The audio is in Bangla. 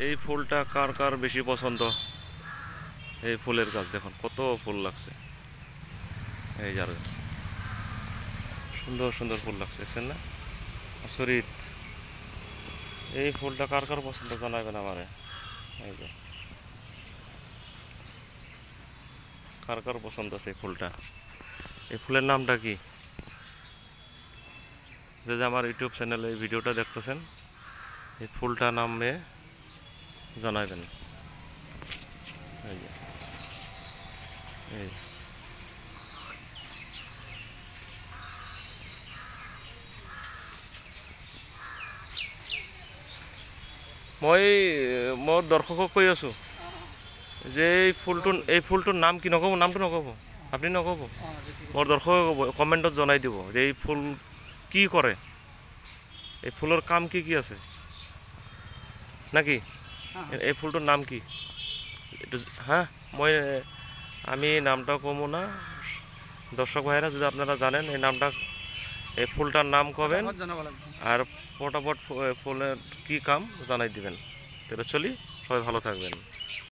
এই ফুলটা কার কার বেশি পছন্দ? এই ফুলের গাছ দেখুন কত ফুল লাগছে। এই যার সুন্দর সুন্দর ফুল লাগছে, দেখছেন না? আচরিত। এই ফুলটা কার কার পছন্দ জানাবেন আমারে। এই যে কার কার পছন্দ আছে এই ফুলটা? এই ফুলের নামটা কি? যে যে আমার ইউটিউব চ্যানেলে এই ভিডিওটা দেখতেছেন, এই ফুলটা নামে জানাবেন। এই যে এই মই মোৰ দৰ্শকক কৈ আছোঁ যে এই ফুলটোৰ নাম কি? নক'ব, নামটো নক'ব, আপুনি নক'ব। মোৰ দৰ্শকে ক'ব, কমেণ্টত জনাই দিব যে এই ফুল কি কৰে, এই ফুলৰ কাম কি কি আছে নাকি? এই ফুলটোৰ নাম কি এইটো? হ্যাঁ, আমি নামটা কমো না। দর্শক ভাইরা যদি আপনারা জানেন এই নামটা, এই ফুলটার নাম কবেন আর ফটাফট ফুলের কি কাম জানাই দিবেন। তাহলে চলি, সবাই ভালো থাকবেন।